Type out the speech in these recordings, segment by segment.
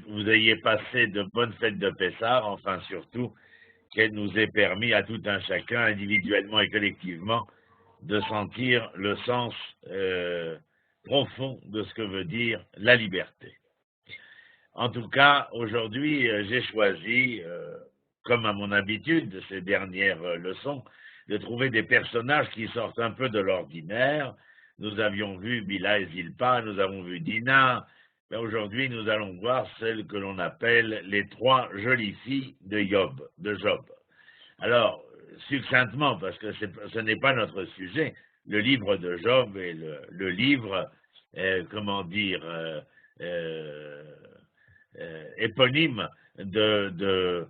vous ayez passé de bonnes fêtes de Pessah, enfin surtout qu'elle nous ait permis à tout un chacun, individuellement et collectivement, de sentir le sens profond de ce que veut dire la liberté. En tout cas, aujourd'hui, j'ai choisi, comme à mon habitude de ces dernières leçons, de trouver des personnages qui sortent un peu de l'ordinaire. Nous avions vu Bila et Zilpa, nous avons vu Dina. Mais aujourd'hui, nous allons voir celles que l'on appelle les trois jolies filles de Job. Alors, succinctement, parce que ce n'est pas notre sujet, le livre de Job est le livre, éponyme de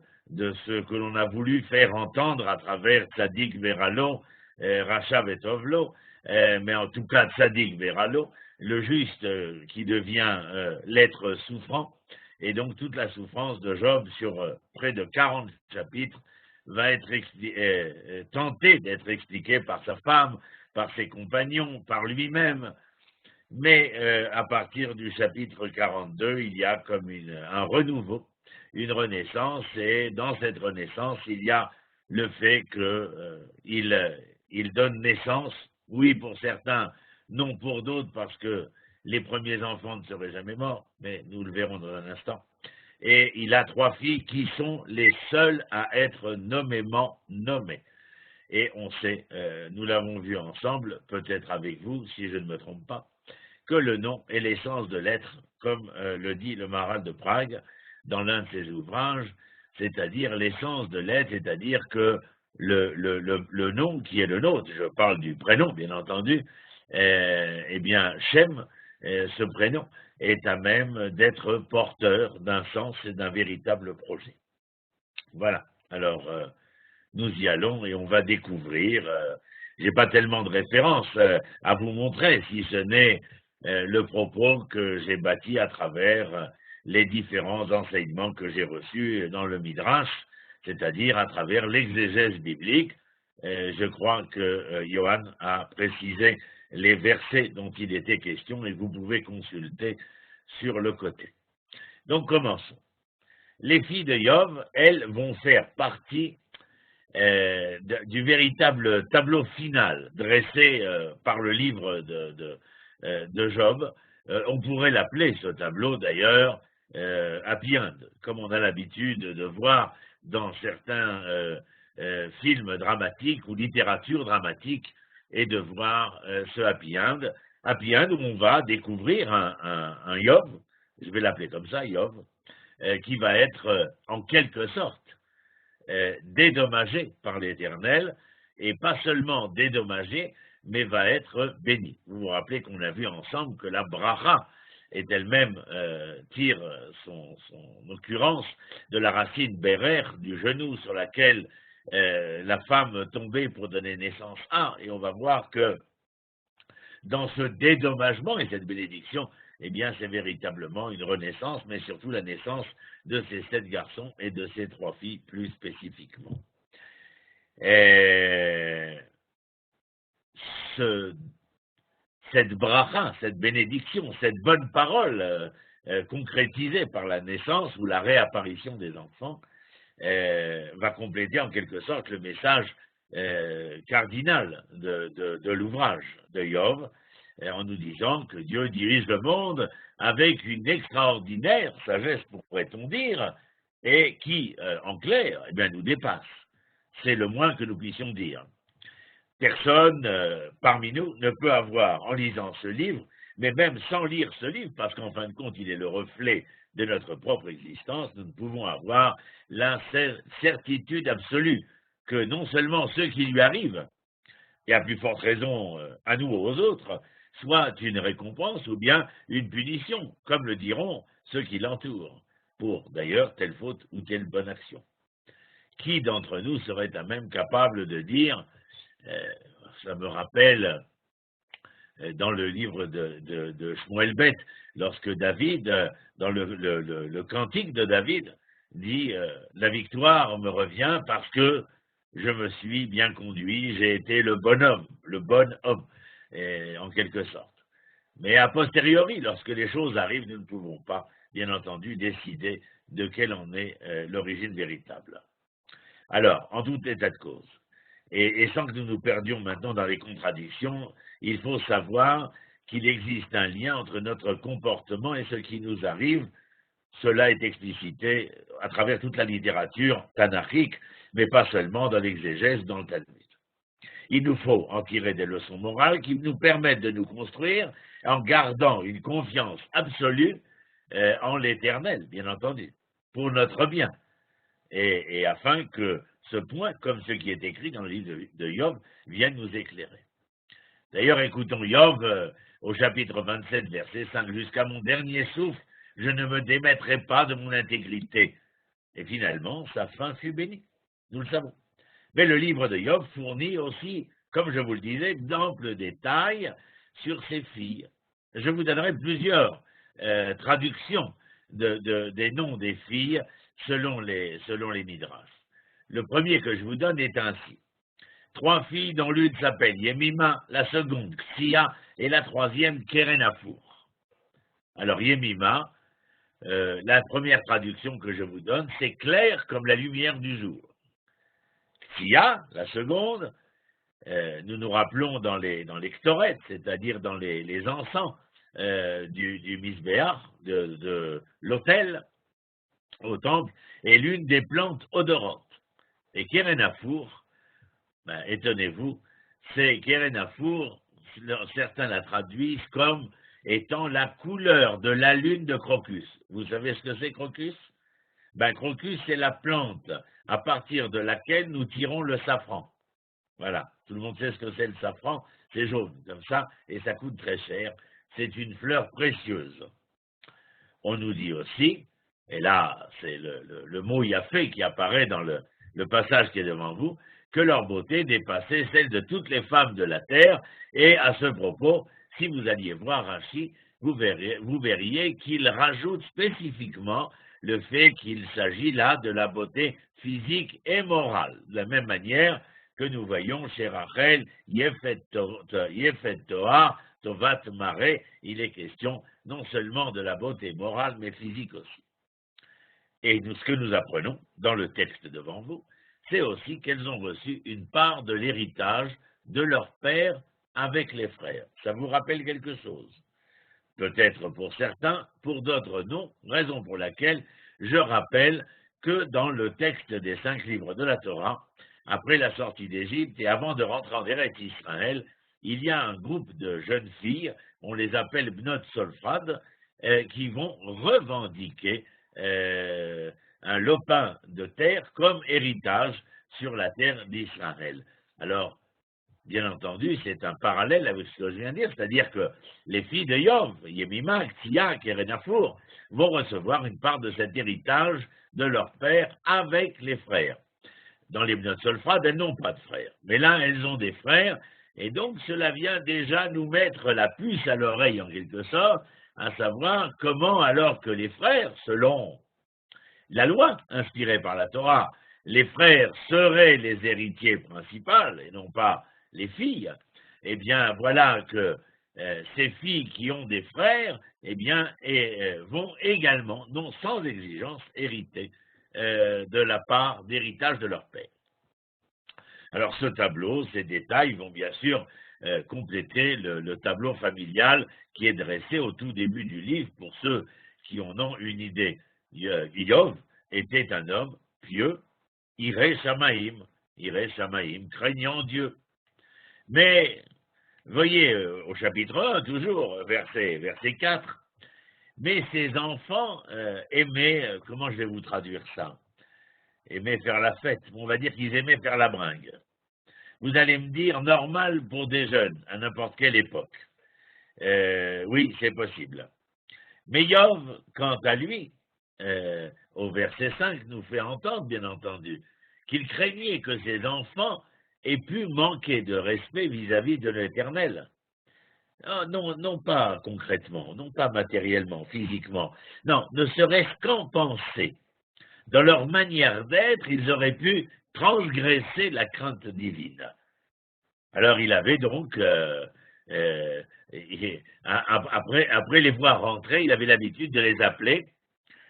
ce que l'on a voulu faire entendre à travers Tzadik Veralo, Racha Vetovlo, mais en tout cas Tzadik Veralo, le juste qui devient l'être souffrant, et donc toute la souffrance de Job sur près de 40 chapitres va être tentée d'être expliquée par sa femme, par ses compagnons, par lui-même. Mais à partir du chapitre 42, il y a comme un renouveau, une renaissance, et dans cette renaissance, il y a le fait qu'il donne naissance, oui pour certains, non pour d'autres, parce que les premiers enfants ne seraient jamais morts, mais nous le verrons dans un instant. Et il a trois filles qui sont les seules à être nommément nommées. Et on sait, nous l'avons vu ensemble, peut-être avec vous, si je ne me trompe pas, que le nom est l'essence de l'être, comme le dit le Maharal de Prague dans l'un de ses ouvrages, c'est-à-dire l'essence de l'être, c'est-à-dire que le nom qui est le nôtre, je parle du prénom bien entendu, eh bien Shem, ce prénom, est à même d'être porteur d'un sens et d'un véritable projet. Voilà, alors nous y allons et on va découvrir, j'ai pas tellement de références à vous montrer, si ce n'est le propos que j'ai bâti à travers les différents enseignements que j'ai reçus dans le Midrash, c'est-à-dire à travers l'exégèse biblique. Je crois que Johan a précisé les versets dont il était question et vous pouvez consulter sur le côté. Donc commençons. Les filles de Job, elles, vont faire partie du véritable tableau final dressé par le livre de Job. On pourrait l'appeler, ce tableau d'ailleurs, Happy End, comme on a l'habitude de voir dans certains films dramatiques ou littérature dramatique, et de voir ce Happy End où on va découvrir un Job, je vais l'appeler comme ça, Job, qui va être en quelque sorte dédommagé par l'Éternel, et pas seulement dédommagé, mais va être béni. Vous vous rappelez qu'on a vu ensemble que la bracha est elle-même tire son occurrence de la racine bérer, du genou sur laquelle la femme tombait pour donner naissance à, et on va voir que dans ce dédommagement et cette bénédiction, eh bien, c'est véritablement une renaissance, mais surtout la naissance de ces 7 garçons et de ces 3 filles plus spécifiquement. Cette bracha, cette bénédiction, cette bonne parole concrétisée par la naissance ou la réapparition des enfants va compléter en quelque sorte le message cardinal de l'ouvrage de Job, en nous disant que Dieu dirige le monde avec une extraordinaire sagesse, pourrait-on dire, et qui, en clair, eh bien, nous dépasse. C'est le moins que nous puissions dire. Personne parmi nous ne peut avoir, en lisant ce livre, mais même sans lire ce livre, parce qu'en fin de compte, il est le reflet de notre propre existence, nous ne pouvons avoir la certitude absolue que non seulement ce qui lui arrive, et à plus forte raison à nous ou aux autres, soit une récompense ou bien une punition, comme le diront ceux qui l'entourent, pour d'ailleurs telle faute ou telle bonne action. Qui d'entre nous serait à même capable de dire, ça me rappelle dans le livre de Shmuel Bet, lorsque David, dans le cantique de David, dit la victoire me revient parce que je me suis bien conduit, j'ai été le bon homme, en quelque sorte. Mais a posteriori, lorsque les choses arrivent, nous ne pouvons pas bien entendu, décider de quelle en est l'origine véritable. Alors, en tout état de cause, et sans que nous nous perdions maintenant dans les contradictions, il faut savoir qu'il existe un lien entre notre comportement et ce qui nous arrive. Cela est explicité à travers toute la littérature tanachique, mais pas seulement dans l'exégèse, dans le Talmud. Il nous faut en tirer des leçons morales qui nous permettent de nous construire en gardant une confiance absolue en l'éternel, bien entendu, pour notre bien, et afin que ce point, comme ce qui est écrit dans le livre de Job, vienne nous éclairer. D'ailleurs, écoutons Job au chapitre 27, verset 5, « Jusqu'à mon dernier souffle, je ne me démettrai pas de mon intégrité. » Et finalement, sa fin fut bénie, nous le savons. Mais le livre de Job fournit aussi, comme je vous le disais, d'amples détails sur ses filles. Je vous donnerai plusieurs traductions des noms des filles selon les Midrash. Le premier que je vous donne est ainsi. 3 filles dont l'une s'appelle Yemima, la seconde Xia et la troisième Kerenafour. Alors Yemima, la première traduction que je vous donne, c'est clair comme la lumière du jour. Xia, la seconde, nous nous rappelons dans les Ktoret, c'est-à-dire dans les encens du Misbéach, de l'autel au temple, est l'une des plantes odorantes. Et Kerenafour, étonnez-vous, c'est Kerenafour, certains la traduisent comme étant la couleur de la lune de Crocus. Vous savez ce que c'est Crocus? Crocus, c'est la plante à partir de laquelle nous tirons le safran. Voilà, tout le monde sait ce que c'est le safran, c'est jaune comme ça, et ça coûte très cher. C'est une fleur précieuse. On nous dit aussi, et là c'est le mot yafé qui apparaît dans le passage qui est devant vous, que leur beauté dépassait celle de toutes les femmes de la terre, et à ce propos, si vous alliez voir Rashi, vous verriez qu'il rajoute spécifiquement le fait qu'il s'agit là de la beauté physique et morale, de la même manière que nous voyons chez Rachel, Yefet Toar, Tovat Mare, il est question non seulement de la beauté morale, mais physique aussi. Et ce que nous apprenons dans le texte devant vous, c'est aussi qu'elles ont reçu une part de l'héritage de leur père avec les frères. Ça vous rappelle quelque chose? Peut-être pour certains, pour d'autres non, raison pour laquelle je rappelle que dans le texte des 5 livres de la Torah, après la sortie d'Égypte et avant de rentrer en Eretz Israël, il y a un groupe de jeunes filles, on les appelle Bnot Solfad, qui vont revendiquer un lopin de terre comme héritage sur la terre d'Israël. Alors, bien entendu, c'est un parallèle avec ce que je viens de dire, c'est-à-dire que les filles de Yov, Yemima, Xia, Kerenafour, vont recevoir une part de cet héritage de leur père avec les frères. Dans les Bnot Solfad, elles n'ont pas de frères, mais là, elles ont des frères, et donc cela vient déjà nous mettre la puce à l'oreille en quelque sorte, à savoir comment, alors que les frères, selon la loi inspirée par la Torah, les frères seraient les héritiers principaux et non pas les filles, eh bien voilà que ces filles qui ont des frères, eh bien, vont également, non sans exigence, hériter de la part d'héritage de leur père. Alors ce tableau, ces détails vont bien sûr compléter le tableau familial qui est dressé au tout début du livre pour ceux qui en ont une idée. Yov était un homme pieux, Iré Shamaïm, craignant Dieu. Mais, voyez, au chapitre 1, toujours, verset 4, mais ses enfants aimaient, comment je vais vous traduire ça? Aimaient faire la fête, on va dire qu'ils aimaient faire la bringue. Vous allez me dire, normal pour des jeunes, à n'importe quelle époque. Oui, c'est possible. Mais Yov, quant à lui, au verset 5, nous fait entendre, bien entendu, qu'il craignait que ses enfants aient pu manquer de respect vis-à-vis de l'Éternel. Non, non pas concrètement, non pas matériellement, physiquement, non, ne serait-ce qu'en pensée. Dans leur manière d'être, ils auraient pu transgresser la crainte divine. Alors il avait donc, après les voir rentrer, il avait l'habitude de les appeler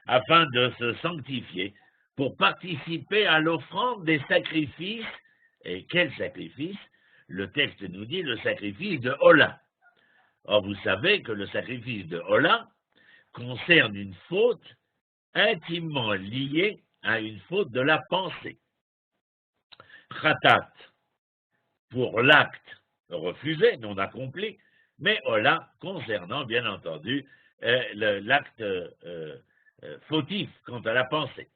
afin de se sanctifier pour participer à l'offrande des sacrifices. Et quel sacrifice? Le texte nous dit le sacrifice de Hola. Or, vous savez que le sacrifice de Hola concerne une faute intimement liée à une faute de la pensée. Khatat, pour l'acte refusé, non accompli, mais Hola concernant, bien entendu, l'acte fautif quant à la pensée.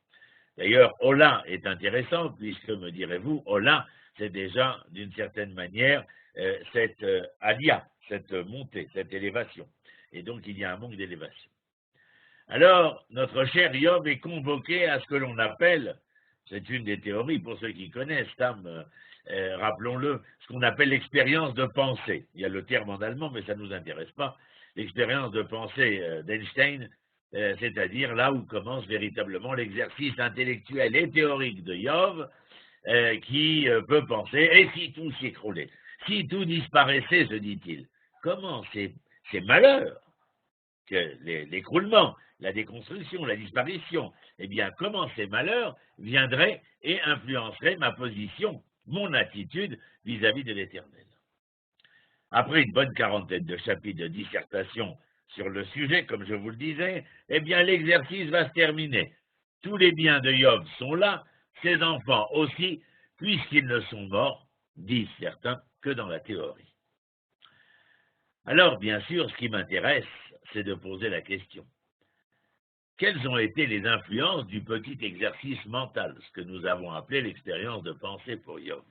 D'ailleurs, Hola est intéressant, puisque, me direz-vous, Hola, c'est déjà, d'une certaine manière, cette alia, cette montée, cette élévation. Et donc, il y a un manque d'élévation. Alors, notre cher Yov est convoqué à ce que l'on appelle, c'est une des théories pour ceux qui connaissent, rappelons-le, ce qu'on appelle l'expérience de pensée. Il y a le terme en allemand, mais ça ne nous intéresse pas. L'expérience de pensée d'Einstein, c'est-à-dire là où commence véritablement l'exercice intellectuel et théorique de Yov, qui peut penser, et si tout s'écroulait, si tout disparaissait, se dit-il, comment ces malheurs, que l'écroulement, la déconstruction, la disparition, eh bien, comment ces malheurs viendraient et influenceraient ma position, mon attitude vis-à-vis de l'Éternel. Après une bonne quarantaine de chapitres de dissertation sur le sujet, comme je vous le disais, eh bien, l'exercice va se terminer. Tous les biens de Job sont là, ses enfants aussi, puisqu'ils ne sont morts, disent certains, que dans la théorie. Alors, bien sûr, ce qui m'intéresse, c'est de poser la question. Quelles ont été les influences du petit exercice mental, ce que nous avons appelé l'expérience de pensée pour Job?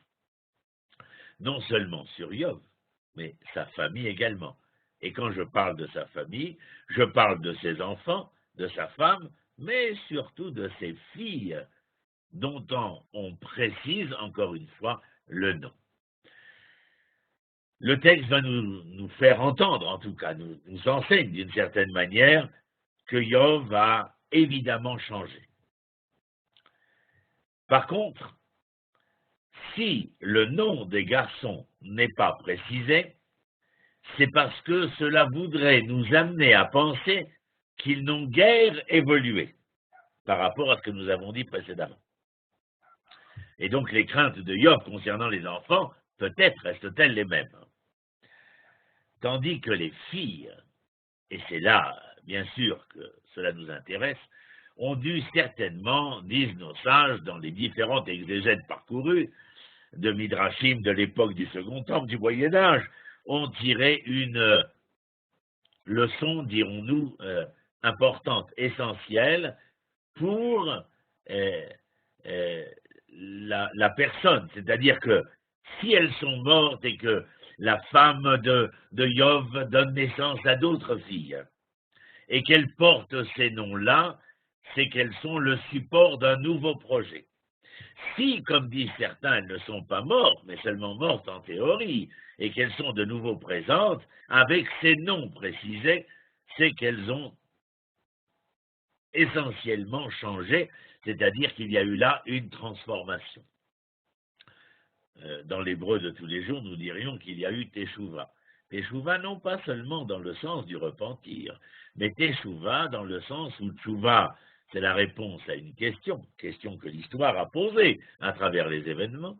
Non seulement sur Job, mais sa famille également. Et quand je parle de sa famille, je parle de ses enfants, de sa femme, mais surtout de ses filles, dont on précise encore une fois le nom. Le texte va nous faire entendre, en tout cas, nous enseigne d'une certaine manière que Job va évidemment changer. Par contre, si le nom des garçons n'est pas précisé, c'est parce que cela voudrait nous amener à penser qu'ils n'ont guère évolué par rapport à ce que nous avons dit précédemment. Et donc les craintes de Job concernant les enfants, peut-être restent-elles les mêmes. Tandis que les filles, et c'est là, bien sûr, que cela nous intéresse, ont dû certainement, disent nos sages, dans les différentes exégètes parcourues, de Midrashim de l'époque du Second Temple, du Moyen-Âge, ont tiré une leçon, dirons-nous, importante, essentielle, pour la personne. C'est-à-dire que si elles sont mortes et que la femme de Yov donne naissance à d'autres filles, et qu'elles portent ces noms-là, c'est qu'elles sont le support d'un nouveau projet. Si, comme disent certains, elles ne sont pas mortes, mais seulement mortes en théorie, et qu'elles sont de nouveau présentes, avec ces noms précisés, c'est qu'elles ont essentiellement changé, c'est-à-dire qu'il y a eu là une transformation. Dans l'hébreu de tous les jours, nous dirions qu'il y a eu Teshuvah. Teshuvah non pas seulement dans le sens du repentir, mais Teshuvah dans le sens où Teshuvah, c'est la réponse à une question que l'histoire a posée à travers les événements.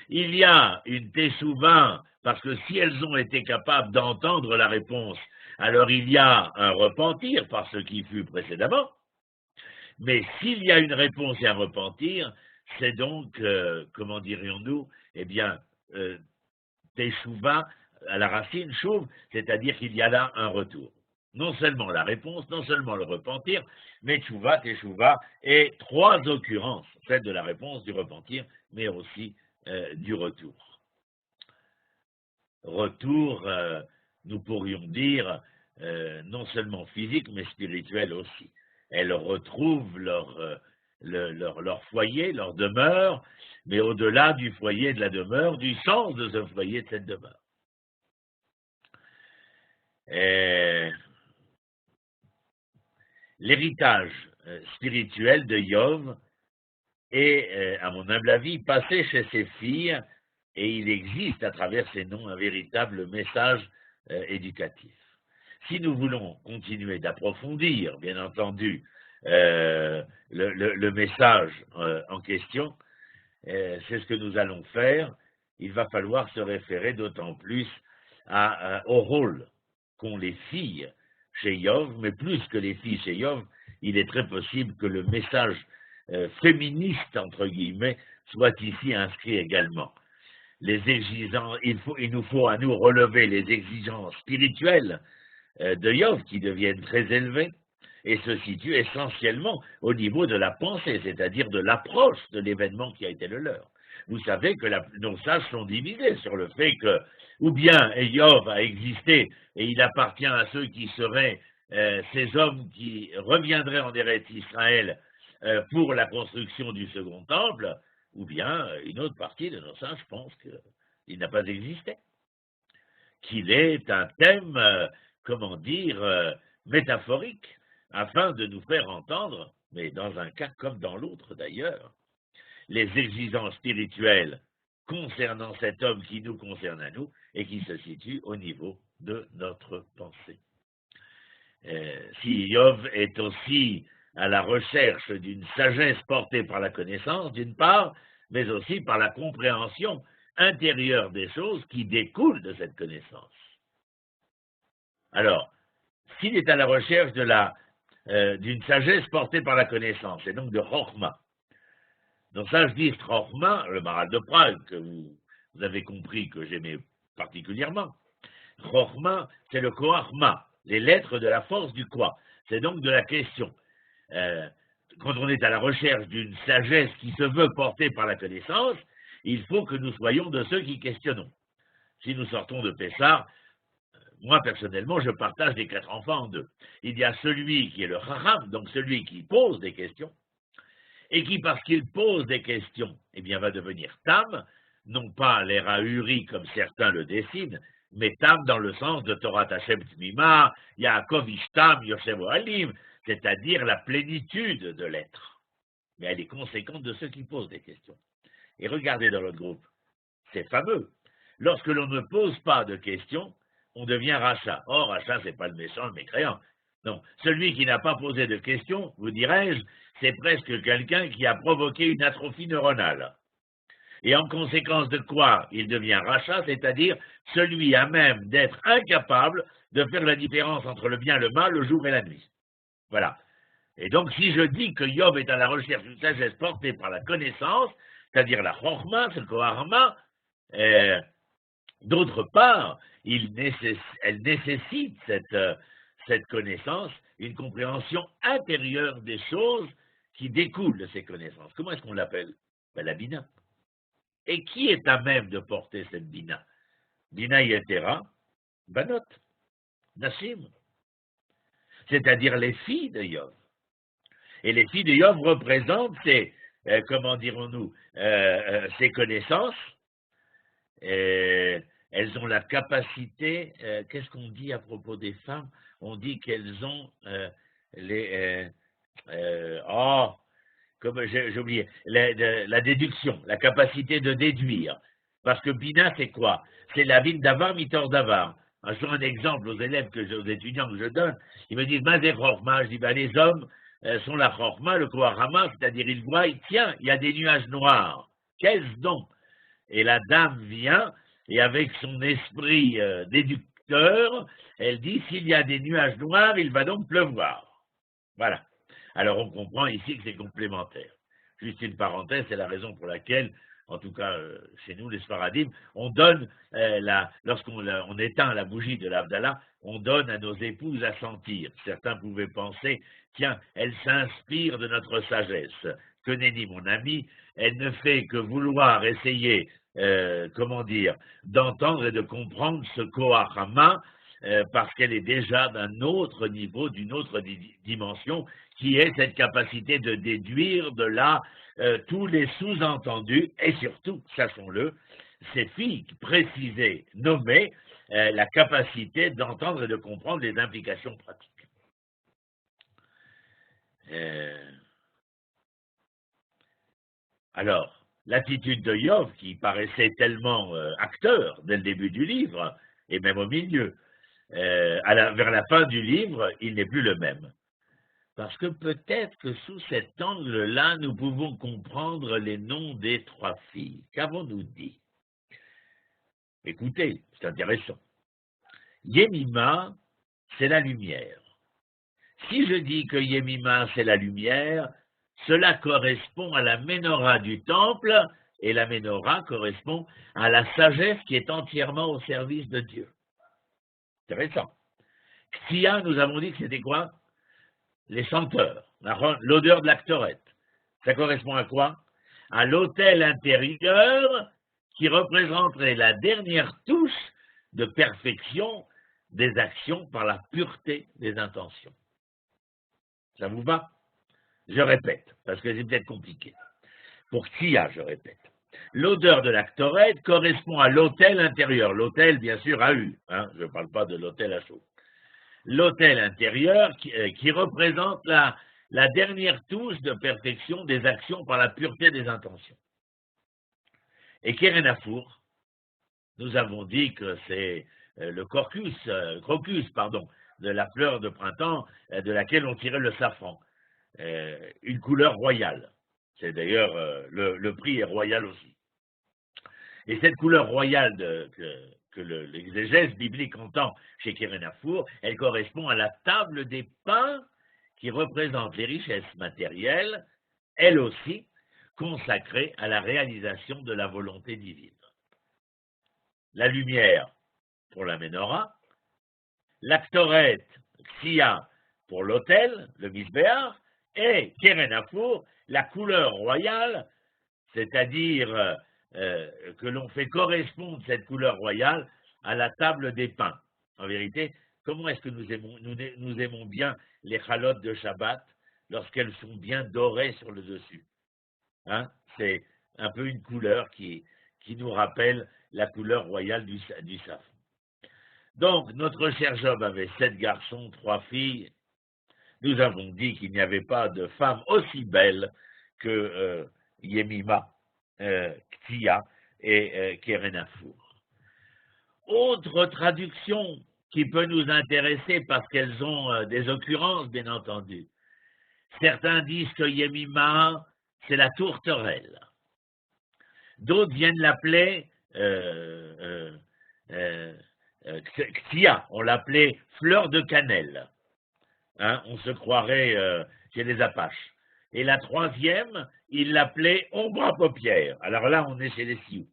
Il y a une Teshuvah parce que si elles ont été capables d'entendre la réponse, alors il y a un repentir par ce qui fut précédemment. Mais s'il y a une réponse et un repentir, c'est donc, comment dirions-nous, eh bien, Teshuvah, à la racine, chouv, c'est-à-dire qu'il y a là un retour. Non seulement la réponse, non seulement le repentir, mais Teshuvah, Teshuvah, et trois occurrences, celle de la réponse, du repentir, mais aussi du retour. Retour, nous pourrions dire, non seulement physique, mais spirituel aussi. Elles retrouvent leur foyer, leur demeure, mais au-delà du foyer de la demeure, du sens de ce foyer, de cette demeure. L'héritage spirituel de Yov est, à mon humble avis, passé chez ses filles, et il existe à travers ces noms un véritable message éducatif. Si nous voulons continuer d'approfondir, bien entendu, le message en question, c'est ce que nous allons faire. Il va falloir se référer d'autant plus au rôle qu'ont les filles chez Yov, mais plus que les filles chez Yov, il est très possible que le message féministe, entre guillemets, soit ici inscrit également. Les exigences, il nous faut à nous relever les exigences spirituelles de Yov qui deviennent très élevées et se situent essentiellement au niveau de la pensée, c'est-à-dire de l'approche de l'événement qui a été le leur. Vous savez que nos sages sont divisés sur le fait que, ou bien Yov a existé et il appartient à ceux qui seraient ces hommes qui reviendraient en Eretz Israël pour la construction du second temple, ou bien une autre partie de nos sages pense qu'il n'a pas existé, qu'il est un thème, métaphorique, afin de nous faire entendre, mais dans un cas comme dans l'autre d'ailleurs, les exigences spirituelles concernant cet homme qui nous concerne à nous et qui se situe au niveau de notre pensée. Si Yov est aussi à la recherche d'une sagesse portée par la connaissance, d'une part, mais aussi par la compréhension intérieure des choses qui découlent de cette connaissance. Alors, s'il est à la recherche d'une sagesse portée par la connaissance, et donc de Chokhmah, donc ça je dis Chokhmah, le Maharal de Prague, que vous avez compris que j'aimais particulièrement, Chokhmah, c'est le Koachma, les lettres de la force du quoi, c'est donc de la question. Quand on est à la recherche d'une sagesse qui se veut portée par la connaissance, il faut que nous soyons de ceux qui questionnons. Si nous sortons de Pessah, moi personnellement, je partage les 4 enfants en 2. Il y a celui qui est le Chacham, donc celui qui pose des questions, et qui, parce qu'il pose des questions, eh bien, va devenir Tam, non pas les Rahuri comme certains le dessinent, mais Tam dans le sens de Torah Hashem Tmima, Yaakov Ishtam, Yoshem Ohalim, c'est-à-dire la plénitude de l'être. Mais elle est conséquente de ceux qui posent des questions. Et regardez dans notre groupe, c'est fameux. Lorsque l'on ne pose pas de questions, on devient rachat. Or, rachat, c'est pas le méchant, le mécréant. Non, celui qui n'a pas posé de questions, vous dirais-je, c'est presque quelqu'un qui a provoqué une atrophie neuronale. Et en conséquence de quoi il devient rachat, c'est-à-dire celui à même d'être incapable de faire la différence entre le bien et le mal, le jour et la nuit. Voilà. Et donc, si je dis que Yov est à la recherche d'une sagesse portée par la connaissance, c'est-à-dire la Chokhmah, c'est le Koharma, d'autre part, elle nécessite cette connaissance, une compréhension intérieure des choses qui découlent de ces connaissances. Comment est-ce qu'on l'appelle? La Bina. Et qui est à même de porter cette Bina? Bina Yetera, Banot, Nassim, c'est-à-dire les filles de Yov. Et les filles de Yov représentent ces, comment dirons-nous, ces connaissances. Elles ont la capacité, qu'est-ce qu'on dit à propos des femmes? On dit qu'elles ont comme j'ai oublié, la déduction, la capacité de déduire. Parce que Bina, c'est quoi? C'est la ville d'Avar, Mitor d'Avar. Je donne un exemple aux élèves, aux étudiants que je donne. Ils me disent, Mazé Chokhmah. Je dis, les hommes sont la Chokhmah, le Koharama, c'est-à-dire ils voient, tiens, il y a des nuages noirs. Qu'est-ce donc? Et la dame vient, et avec son esprit déducteur, elle dit, s'il y a des nuages noirs, il va donc pleuvoir. Voilà. Alors on comprend ici que c'est complémentaire. Juste une parenthèse, c'est la raison pour laquelle, en tout cas chez nous, les Sfaradim, on donne, lorsqu'on éteint la bougie de l'Avdallah, on donne à nos épouses à sentir. Certains pouvaient penser, tiens, elle s'inspire de notre sagesse. Que nenni, mon ami, elle ne fait que vouloir essayer, d'entendre et de comprendre ce Koachama, parce qu'elle est déjà d'un autre niveau, d'une autre dimension, qui est cette capacité de déduire de là tous les sous-entendus, et surtout, sachons-le, ces filles précisées, nommées, la capacité d'entendre et de comprendre les implications pratiques. Alors, l'attitude de Yov, qui paraissait tellement acteur dès le début du livre, et même au milieu, vers la fin du livre, il n'est plus le même. Parce que peut-être que sous cet angle-là, nous pouvons comprendre les noms des 3 filles. Qu'avons-nous dit? Écoutez, c'est intéressant. Yemima, c'est la lumière. Si je dis que Yemima, c'est la lumière, cela correspond à la menorah du temple, et la menorah correspond à la sagesse qui est entièrement au service de Dieu. Intéressant. Ktia, nous avons dit que c'était quoi? Les senteurs, l'odeur de la Ktoret. Ça correspond à quoi? À l'autel intérieur qui représenterait la dernière touche de perfection des actions par la pureté des intentions. Ça vous va? Je répète, parce que c'est peut-être compliqué. Pour Ktia, je répète. L'odeur de la Ktoret correspond à l'autel intérieur. L'autel, bien sûr, a eu. Je ne parle pas de l'autel à chaud. L'autel intérieur qui représente la dernière touche de perfection des actions par la pureté des intentions. Et Kérenafour, nous avons dit que c'est le crocus, de la fleur de printemps de laquelle on tirait le safran. Une couleur royale. C'est d'ailleurs, le prix est royal aussi. Et cette couleur royale que l'exégèse biblique entend chez Kérenafour, elle correspond à la table des pains qui représente les richesses matérielles, elles aussi consacrées à la réalisation de la volonté divine. La lumière pour la menorah, la Ktoret, Ksia pour l'autel, le Misbéach, et Kérenafour, la couleur royale, c'est-à-dire que l'on fait correspondre cette couleur royale à la table des pains. En vérité, comment est-ce que nous aimons bien les chalotes de Shabbat lorsqu'elles sont bien dorées sur le dessus? C'est un peu une couleur qui nous rappelle la couleur royale du safran. Donc, notre cher Job avait 7 garçons, 3 filles. Nous avons dit qu'il n'y avait pas de femme aussi belle que Yemima, Ktia et Kérenafour. Autre traduction qui peut nous intéresser parce qu'elles ont des occurrences, bien entendu. Certains disent que Yemima, c'est la tourterelle. D'autres viennent l'appeler Ktia, on l'appelait fleur de cannelle. On se croirait chez les Apaches. Et la troisième, il l'appelait ombre à paupières. Alors là, on est chez les Sioux.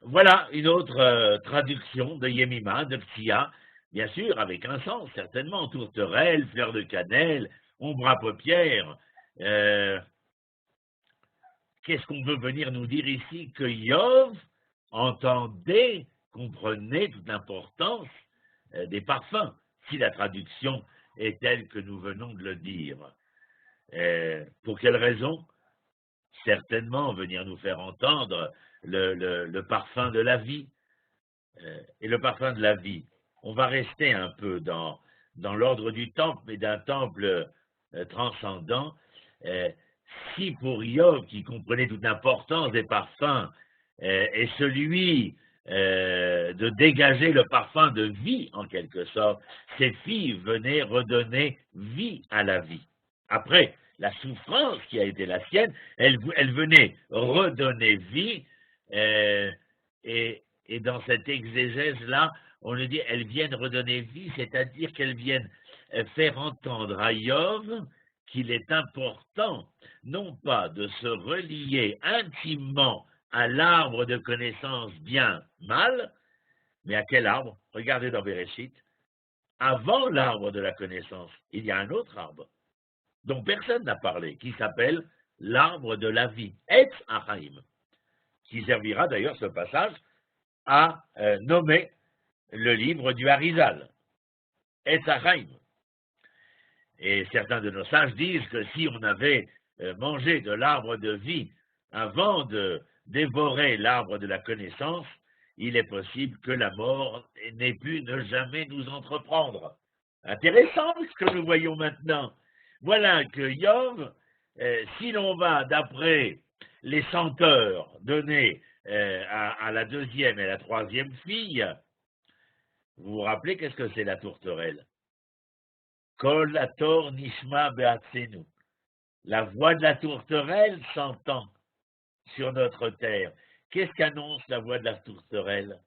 Voilà une autre traduction de Yemima, de Ktia, bien sûr, avec un sens, certainement, tourterelle, fleur de cannelle, ombre à paupières. Qu'est-ce qu'on veut venir nous dire ici? Que Yov entendait, comprenait toute l'importance des parfums, si la traduction est telle que nous venons de le dire. Pour quelle raison? Certainement venir nous faire entendre le parfum de la vie. Et le parfum de la vie, on va rester un peu dans l'ordre du temple, mais d'un temple transcendant. Si pour Yov, qui comprenait toute l'importance des parfums, est celui de dégager le parfum de vie, en quelque sorte, ces filles venaient redonner vie à la vie. Après la souffrance qui a été la sienne, elles venaient redonner vie, et dans cette exégèse-là, on nous dit elles viennent redonner vie, c'est-à-dire qu'elles viennent faire entendre à Yov qu'il est important, non pas de se relier intimement à l'arbre de connaissance bien-mal, mais à quel arbre? Regardez dans Bereshit. Avant l'arbre de la connaissance, il y a un autre arbre dont personne n'a parlé, qui s'appelle l'arbre de la vie, Etz Achaim, qui servira d'ailleurs ce passage à nommer le livre du Harizal, Etz Achaim. Et certains de nos sages disent que si on avait mangé de l'arbre de vie avant de dévorer l'arbre de la connaissance, il est possible que la mort n'ait pu ne jamais nous entreprendre. Intéressant ce que nous voyons maintenant. Voilà que Yov, si l'on va d'après les senteurs données à la deuxième et la troisième fille, vous vous rappelez qu'est-ce que c'est la tourterelle? Kol Hator Nishma Be'atzenu. La voix de la tourterelle s'entend sur notre terre. Qu'est-ce qu'annonce la voix de la tourterelle?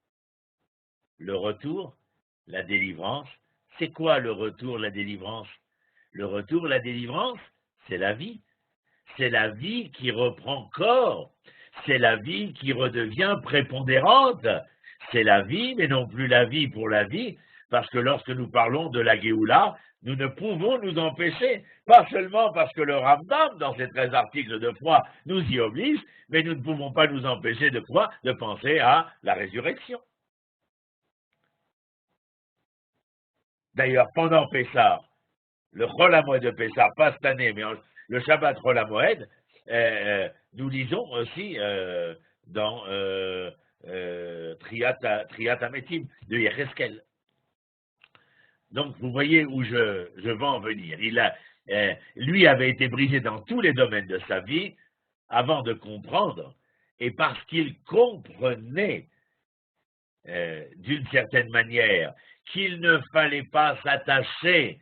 Le retour, la délivrance. C'est quoi le retour, la délivrance? Le retour, la délivrance, c'est la vie. C'est la vie qui reprend corps. C'est la vie qui redevient prépondérante. C'est la vie, mais non plus la vie pour la vie, parce que lorsque nous parlons de la Géoula, nous ne pouvons nous empêcher, pas seulement parce que le Rambam, dans ses 13 articles de foi, nous y oblige, mais nous ne pouvons pas nous empêcher de quoi? De penser à la résurrection. D'ailleurs, pendant Pessah, le Chol HaMoed de Pessah, pas cette année, mais le Shabbat Chol HaMoed, nous lisons aussi dans Triat HaMetim de Yecheskel. Donc, vous voyez où je veux en venir. Lui avait été brisé dans tous les domaines de sa vie avant de comprendre, et parce qu'il comprenait d'une certaine manière qu'il ne fallait pas s'attacher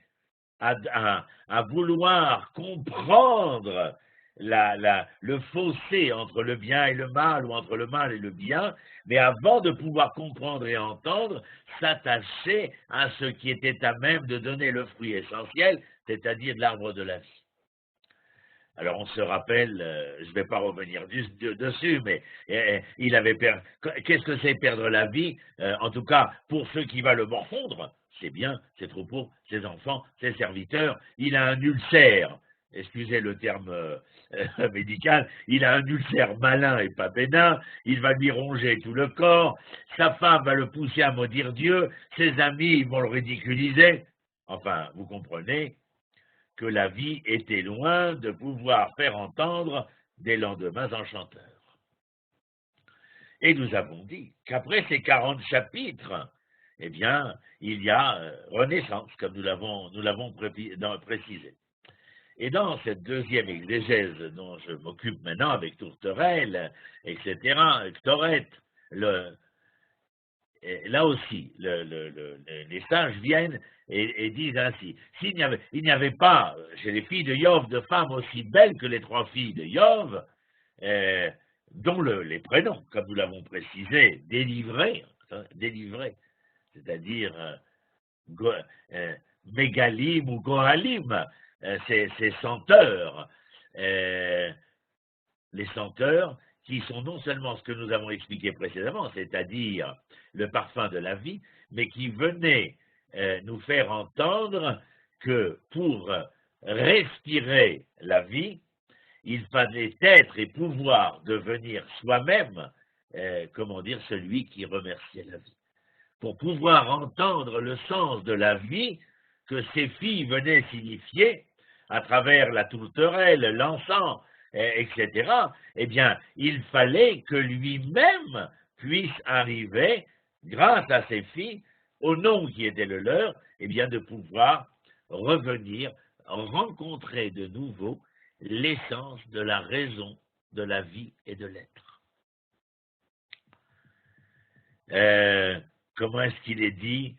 à vouloir comprendre le fossé entre le bien et le mal, ou entre le mal et le bien, mais avant de pouvoir comprendre et entendre, s'attacher à ce qui était à même de donner le fruit essentiel, c'est-à-dire l'arbre de la vie. Alors on se rappelle, je ne vais pas revenir dessus, mais il avait perdu. Qu'est-ce que c'est perdre la vie? En tout cas, pour ceux qui va le morfondre, c'est bien, ses troupeaux, ses enfants, ses serviteurs, il a un ulcère. Excusez le terme médical, il a un ulcère malin et pas bénin, il va lui ronger tout le corps, sa femme va le pousser à maudire Dieu, ses amis vont le ridiculiser. Enfin, vous comprenez que la vie était loin de pouvoir faire entendre des lendemains enchanteurs. Et nous avons dit qu'après ces 40 chapitres, eh bien, il y a renaissance, comme nous l'avons précisé. Et dans cette deuxième exégèse dont je m'occupe maintenant avec Tourterelle, etc., Ktoret, là aussi, les sages viennent et disent ainsi, il n'y avait pas chez les filles de Yov de femmes aussi belles que les 3 filles de Yov, dont les prénoms, comme nous l'avons précisé, délivrés, c'est-à-dire Mégalim ou Gohalim, ces senteurs, les senteurs qui sont non seulement ce que nous avons expliqué précédemment, c'est-à-dire le parfum de la vie, mais qui venaient nous faire entendre que pour respirer la vie, il fallait être et pouvoir devenir soi-même, celui qui remerciait la vie. Pour pouvoir entendre le sens de la vie que ces filles venaient signifier à travers la tourterelle, l'encens, etc., eh bien, il fallait que lui-même puisse arriver, grâce à ces filles, au nom qui était le leur, eh bien, de pouvoir revenir, rencontrer de nouveau l'essence de la raison de la vie et de l'être. Comment est-ce qu'il est dit?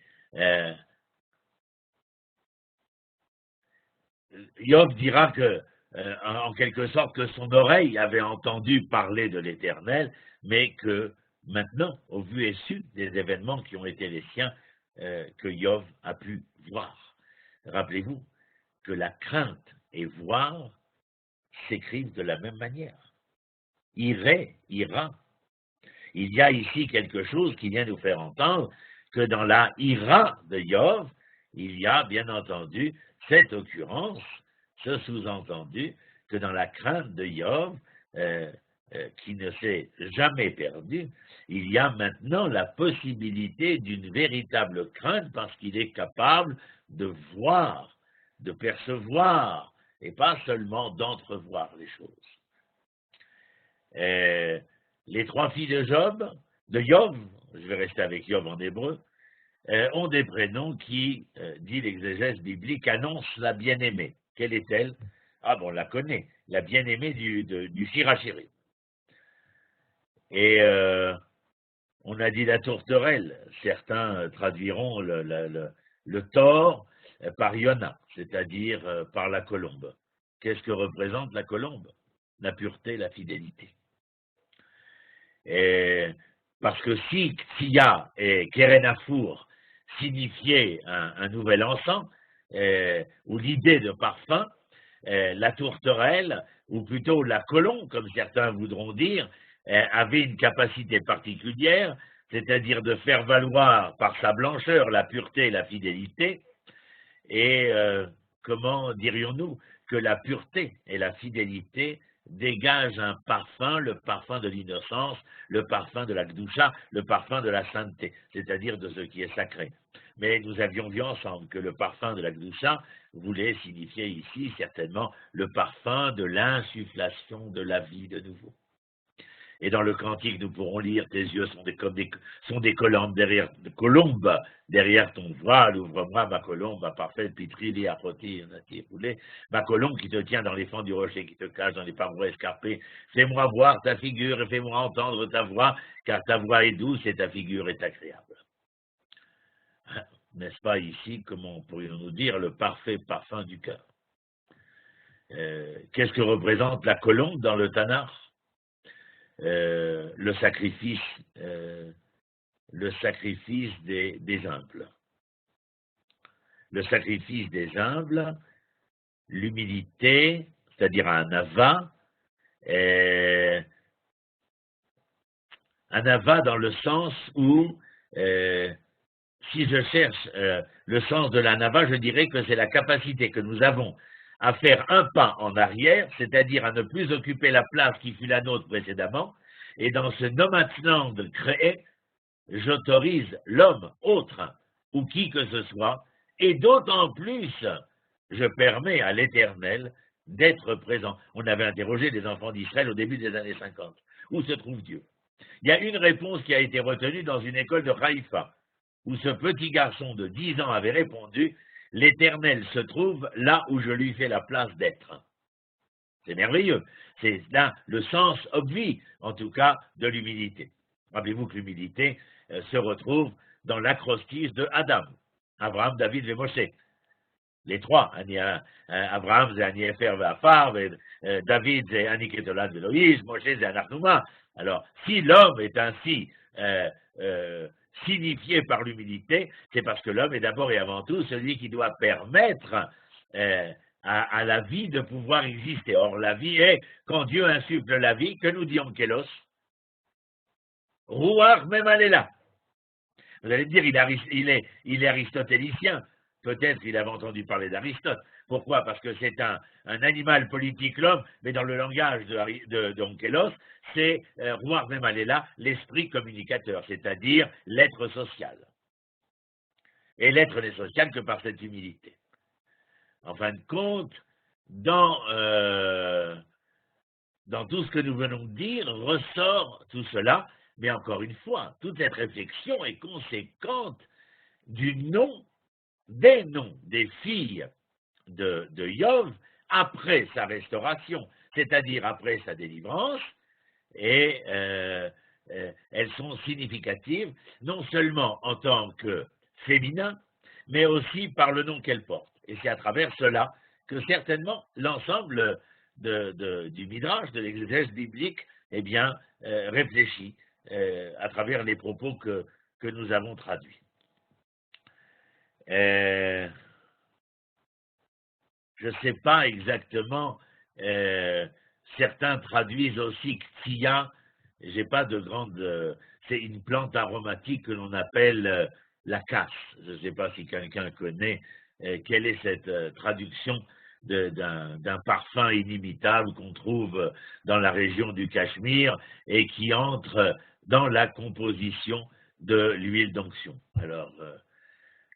Job dira que, en quelque sorte, que son oreille avait entendu parler de l'Éternel, mais que maintenant, au vu et su des événements qui ont été les siens, que Job a pu voir. Rappelez-vous que la crainte et voir s'écrivent de la même manière. Irait, ira. Il y a ici quelque chose qui vient nous faire entendre que dans la ira de Job, il y a bien entendu cette occurrence, ce sous-entendu, que dans la crainte de Job, qui ne s'est jamais perdue, il y a maintenant la possibilité d'une véritable crainte parce qu'il est capable de voir, de percevoir, et pas seulement d'entrevoir les choses. Les 3 filles de Job, je vais rester avec Job en hébreu, ont des prénoms qui, dit l'exégèse biblique, annoncent la bien-aimée. Quelle est-elle? Ah bon, on la connaît, la bien-aimée du Sirachirim. Et on a dit la tourterelle, certains traduiront le tort, par Yona, c'est-à-dire par la colombe. Qu'est-ce que représente la colombe? La pureté, la fidélité. Et parce que si Ktsia et Kerenafour signifiaient un nouvel encens, ou l'idée de parfum, la tourterelle, ou plutôt la colombe, comme certains voudront dire, avait une capacité particulière, c'est-à-dire de faire valoir par sa blancheur la pureté et la fidélité. Et comment dirions-nous que la pureté et la fidélité dégagent un parfum, le parfum de l'innocence, le parfum de la Gdusha, le parfum de la sainteté, c'est-à-dire de ce qui est sacré. Mais nous avions vu ensemble que le parfum de la Gdusha voulait signifier ici certainement le parfum de l'insufflation de la vie de nouveau. Et dans le cantique, nous pourrons lire, tes yeux sont des colombes derrière ton voile, ouvre-moi ma colombe, ma parfaite pitri, ma colombe qui te tient dans les fends du rocher, qui te cache dans les parois escarpées. Fais-moi voir ta figure et fais-moi entendre ta voix, car ta voix est douce et ta figure est agréable. N'est-ce pas ici, comment pourrions-nous dire, le parfait parfum du cœur? Qu'est-ce que représente la colombe dans le Tanakh? Le sacrifice des humbles. Le sacrifice des humbles, l'humilité, c'est-à-dire un ava dans le sens où, si je cherche le sens de l'anava, je dirais que c'est la capacité que nous avons à faire un pas en arrière, c'est-à-dire à ne plus occuper la place qui fut la nôtre précédemment, et dans ce nomadland créé, j'autorise l'homme autre ou qui que ce soit, et d'autant plus, je permets à l'Éternel d'être présent. On avait interrogé les enfants d'Israël au début des années 50. Où se trouve Dieu? Il y a une réponse qui a été retenue dans une école de Haïfa, où ce petit garçon de 10 ans avait répondu: l'Éternel se trouve là où je lui fais la place d'être. C'est merveilleux. C'est là le sens obvi, en tout cas, de l'humilité. Rappelez-vous que l'humilité se retrouve dans l'acrostiche de Adam, Abraham, David et Moshe. Les trois, Abraham, c'est Aniefer Afar, David, c'est Aniketolan Veloïs, Moshe, c'est Anachnouma. Alors, si l'homme est ainsi signifié par l'humilité, c'est parce que l'homme est d'abord et avant tout celui qui doit permettre à la vie de pouvoir exister. Or, la vie est, quand Dieu insuffle la vie, que nous dit Onkelos? Rouar même elle est là. Vous allez me dire, il est aristotélicien. Peut-être il avait entendu parler d'Aristote. Pourquoi? Parce que c'est un animal politique, l'homme, mais dans le langage de Onkelos, c'est Rouar même elle est là, l'esprit communicateur, c'est-à-dire l'être social. Et l'être n'est social que par cette humilité. En fin de compte, dans tout ce que nous venons de dire, ressort tout cela, mais encore une fois, toute cette réflexion est conséquente des noms des filles de Yov après sa restauration, c'est-à-dire après sa délivrance, et elles sont significatives, non seulement en tant que féminin, mais aussi par le nom qu'elles portent. Et c'est à travers cela que certainement l'ensemble du Midrash, de l'exégèse biblique, eh bien, réfléchit à travers les propos que nous avons traduits. Je ne sais pas exactement, certains traduisent aussi Ktia, j'ai pas de grande... c'est une plante aromatique que l'on appelle la casse. Je ne sais pas si quelqu'un connaît quelle est cette traduction d'un parfum inimitable qu'on trouve dans la région du Cachemire et qui entre dans la composition de l'huile d'onction. Alors,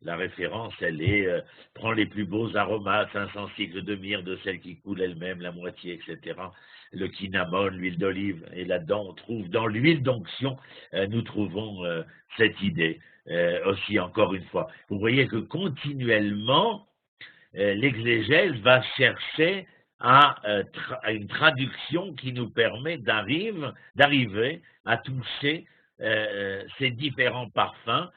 la référence, elle est prends les plus beaux aromates, 500 cycles de myrrhe, de celle qui coule elle-même, la moitié, etc. Le cinnamon, l'huile d'olive, et là-dedans, on trouve, dans l'huile d'onction, nous trouvons cette idée aussi, encore une fois. Vous voyez que continuellement, l'exégèse va chercher à une traduction qui nous permet d'arriver à toucher ces différents parfums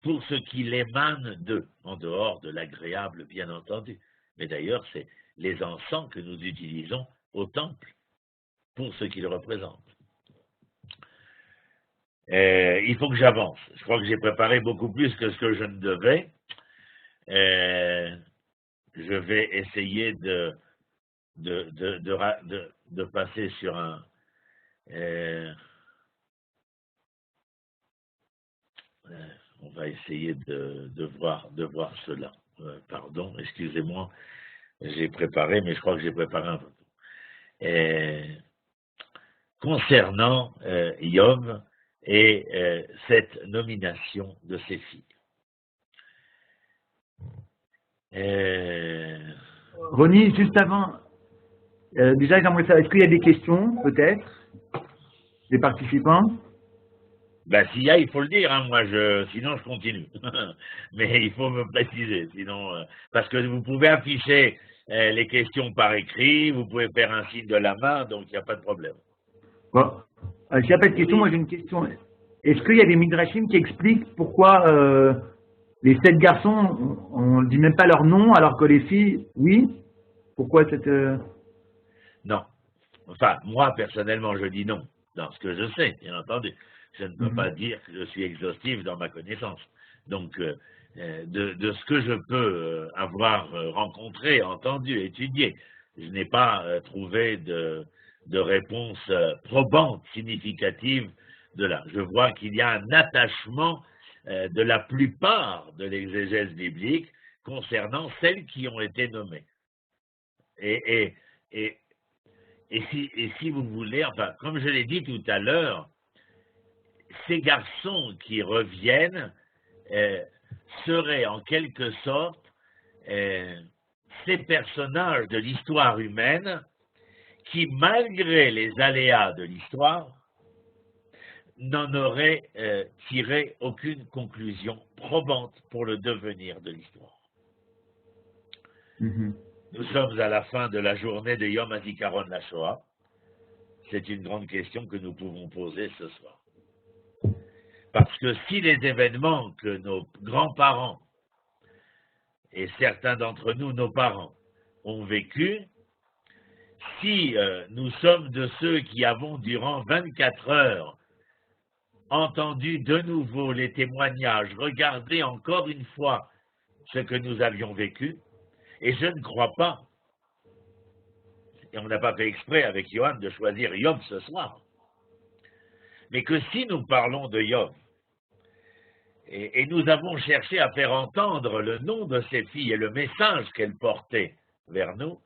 pour ce qu'il émane d'eux, en dehors de l'agréable, bien entendu. Mais d'ailleurs, c'est les encens que nous utilisons au temple, pour ce qu'ils représentent. Il faut que j'avance. Je crois que j'ai préparé beaucoup plus que ce que je ne devais. Je vais essayer de passer sur un... on va essayer de voir cela. Pardon, excusez-moi, j'ai préparé, mais je crois que j'ai préparé un peu. Concernant Yov et cette nomination de ses filles. Ronnie, juste avant, déjà j'aimerais savoir, est-ce qu'il y a des questions, peut-être, des participants? Ben, s'il y a, il faut le dire, hein, sinon je continue. Mais il faut me préciser, sinon, parce que vous pouvez afficher les questions par écrit, vous pouvez faire un signe de la main, donc il n'y a pas de problème. Bon, s'il n'y a pas de question, moi j'ai une question. Est-ce qu'il y a des midrashim qui expliquent pourquoi les 7 garçons, on ne dit même pas leur nom, alors que les filles, oui? Pourquoi cette... Non. Enfin, moi, personnellement, je dis non, dans ce que je sais, bien entendu. Je ne peux pas dire que je suis exhaustif dans ma connaissance. Donc, de ce que je peux avoir rencontré, entendu, étudié, je n'ai pas trouvé de réponse probante, significative de là. Je vois qu'il y a un attachement de la plupart de l'exégèse biblique concernant celles qui ont été nommées. Et si vous voulez, enfin, comme je l'ai dit tout à l'heure, ces garçons qui reviennent seraient en quelque sorte ces personnages de l'histoire humaine qui, malgré les aléas de l'histoire, n'en auraient tiré aucune conclusion probante pour le devenir de l'histoire. Nous sommes à la fin de la journée de Yom HaZikaron la Shoah. C'est une grande question que nous pouvons poser ce soir. Parce que si les événements que nos grands-parents et certains d'entre nous, nos parents, ont vécu, si nous sommes de ceux qui avons durant 24 heures entendu de nouveau les témoignages, regardé encore une fois ce que nous avions vécu, et je ne crois pas, et on n'a pas fait exprès avec Johan de choisir Yov ce soir, mais que si nous parlons de Yov, et nous avons cherché à faire entendre le nom de ces filles et le message qu'elles portaient vers nous,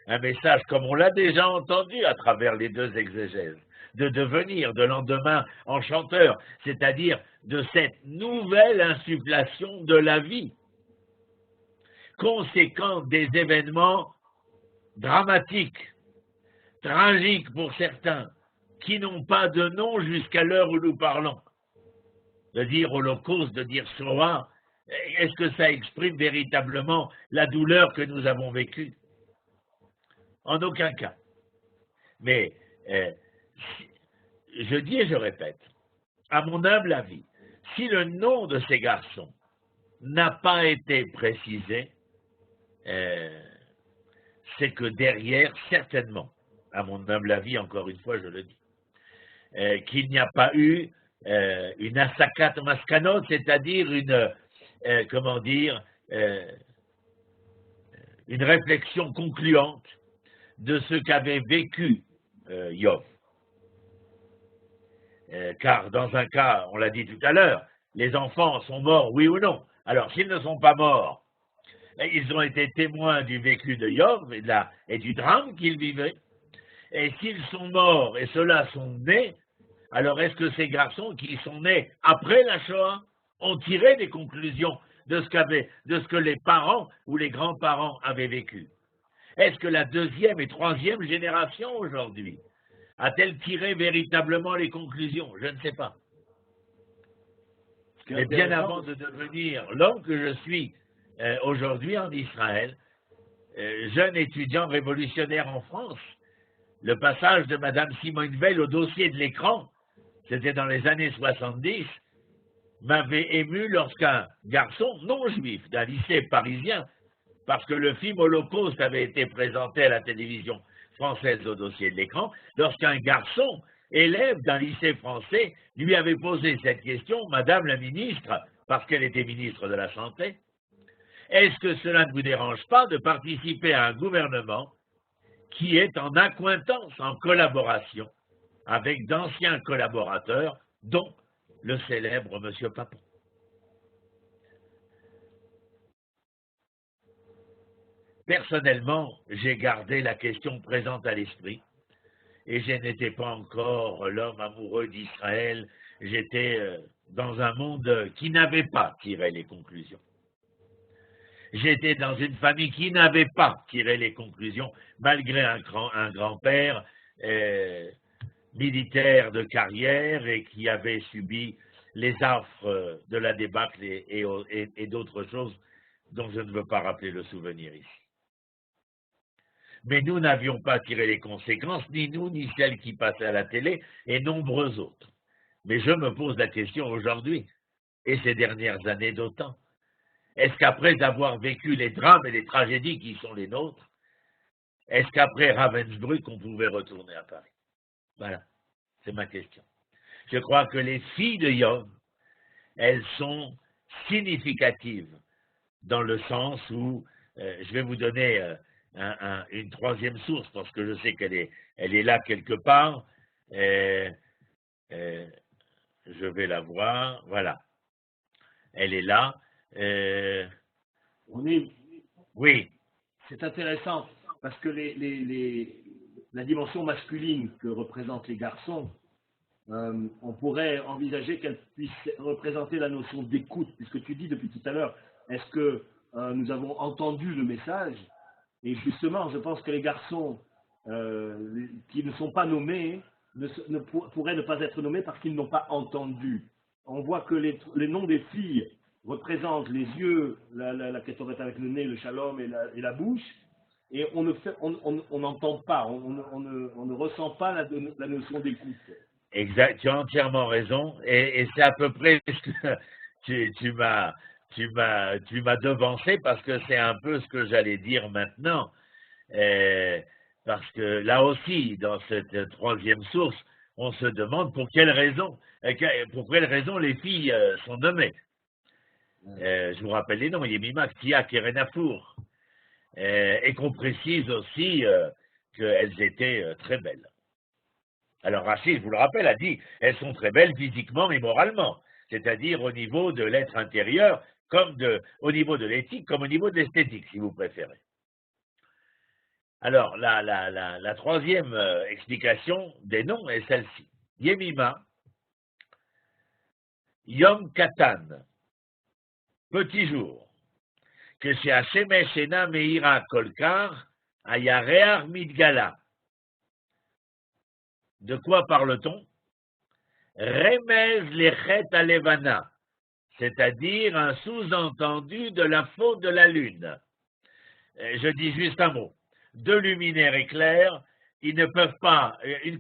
un message comme on l'a déjà entendu à travers les 2 exégèses, de devenir de lendemain enchanteur, c'est-à-dire de cette nouvelle insufflation de la vie, conséquente des événements dramatiques, tragiques pour certains, qui n'ont pas de nom jusqu'à l'heure où nous parlons. De dire Holocauste, de dire Shoah, est-ce que ça exprime véritablement la douleur que nous avons vécue? En aucun cas. Mais je dis et je répète, à mon humble avis, si le nom de ces garçons n'a pas été précisé, c'est que derrière, certainement, à mon humble avis, encore une fois, je le dis, qu'il n'y a pas eu une asakat maskanot, c'est-à-dire une réflexion concluante de ce qu'avait vécu Yov. Car dans un cas, on l'a dit tout à l'heure, les enfants sont morts, oui ou non. Alors, s'ils ne sont pas morts, ils ont été témoins du vécu de Yov et du drame qu'il vivait. Et s'ils sont morts et ceux-là sont nés, alors est-ce que ces garçons qui sont nés après la Shoah ont tiré des conclusions de ce que les parents ou les grands-parents avaient vécu? Est-ce que la 2e et 3e génération aujourd'hui a-t-elle tiré véritablement les conclusions? Je ne sais pas. Mais bien avant de devenir l'homme que je suis aujourd'hui en Israël, jeune étudiant révolutionnaire en France, le passage de Madame Simone Veil au dossier de l'écran, c'était dans les années 70, m'avait ému lorsqu'un garçon non juif d'un lycée parisien, parce que le film Holocauste avait été présenté à la télévision française au dossier de l'écran, lorsqu'un garçon, élève d'un lycée français, lui avait posé cette question, Madame la ministre, parce qu'elle était ministre de la Santé, est-ce que cela ne vous dérange pas de participer à un gouvernement qui est en accointance, en collaboration avec d'anciens collaborateurs, dont le célèbre M. Papon. Personnellement, j'ai gardé la question présente à l'esprit et je n'étais pas encore l'homme amoureux d'Israël, j'étais dans un monde qui n'avait pas tiré les conclusions. J'étais dans une famille qui n'avait pas tiré les conclusions, malgré un grand-père militaire de carrière et qui avait subi les affres de la débâcle et d'autres choses dont je ne veux pas rappeler le souvenir ici. Mais nous n'avions pas tiré les conséquences, ni nous, ni celles qui passaient à la télé, et nombreux autres. Mais je me pose la question aujourd'hui, et ces dernières années d'autant, est-ce qu'après avoir vécu les drames et les tragédies qui sont les nôtres, est-ce qu'après Ravensbrück, on pouvait retourner à Paris? Voilà, c'est ma question. Je crois que les filles de Yom, elles sont significatives dans le sens où, je vais vous donner une troisième source, parce que je sais qu'elle est là quelque part, je vais la voir, voilà, elle est là. Oui. C'est intéressant, parce que la dimension masculine que représentent les garçons, on pourrait envisager qu'elle puisse représenter la notion d'écoute, puisque tu dis depuis tout à l'heure, est-ce que nous avons entendu le message? Et justement, je pense que les garçons qui ne sont pas nommés pourraient ne pas être nommés parce qu'ils n'ont pas entendu. On voit que les noms des filles représentent les yeux, la kétoret avec le nez, le shalom et la bouche, et on n'entend pas, on ne ressent pas la notion d'écoute. Exact, tu as entièrement raison, et c'est à peu près ce que tu m'as devancé, parce que c'est un peu ce que j'allais dire maintenant, parce que là aussi, dans cette troisième source, on se demande pour quelle raison les filles sont nommées. Je vous rappelle les noms, Yemima, Ktia, Kerenafour, et qu'on précise aussi qu'elles étaient très belles. Alors Rachid, je vous le rappelle, a dit, elles sont très belles physiquement et moralement, c'est-à-dire au niveau de l'être intérieur, comme au niveau de l'éthique, comme au niveau de l'esthétique, si vous préférez. Alors, la troisième explication des noms est celle-ci. Yemima, Yom Katan, petit jour, que chez Hashemesh Ena Meira Kolkar, Ayarear Midgala. De quoi parle-t-on? Remez lechet alevana, c'est-à-dire un sous-entendu de la faute de la lune. Je dis juste un mot. Deux luminaires éclairs, une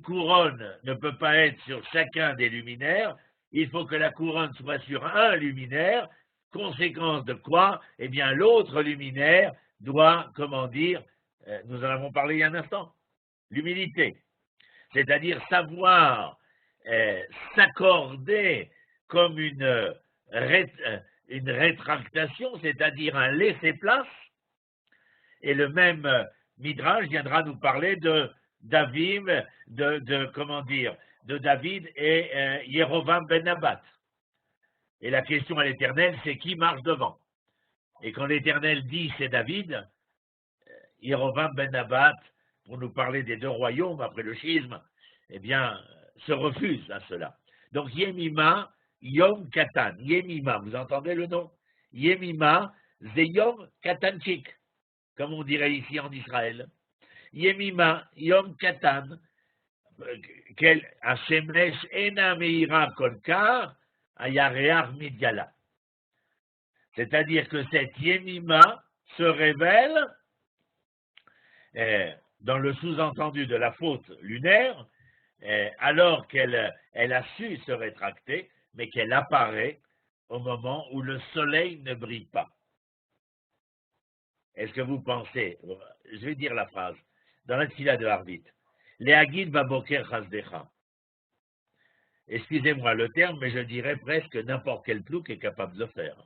couronne ne peut pas être sur chacun des luminaires, il faut que la couronne soit sur un luminaire, conséquence de quoi? Eh bien, l'autre luminaire doit, nous en avons parlé il y a un instant, l'humilité. C'est-à-dire savoir s'accorder comme une rétractation, c'est-à-dire un laisser-place, et le même Midrash viendra nous parler de David, de David et Yerovam ben Nabat. Et la question à l'Éternel, c'est qui marche devant? Et quand l'Éternel dit c'est David, Yerovam ben Nabat, pour nous parler des deux royaumes après le schisme, eh bien, se refuse à cela. Donc, Yemima, Yom Katan. Yemima, vous entendez le nom? Yemima, c'est Yom Katanchik, comme on dirait ici en Israël. Yemima, Yom Katan, Hashemesh Ena Meira Kolkar, Ayarear Midgala. C'est-à-dire que cette Yemima se révèle dans le sous-entendu de la faute lunaire, alors qu'elle a su se rétracter, mais qu'elle apparaît au moment où le soleil ne brille pas. Est-ce que vous pensez, je vais dire la phrase, dans la tfila de Harvit, Leagid baboker chasdecha. Excusez-moi le terme, mais je dirais presque n'importe quel plouk est capable de le faire.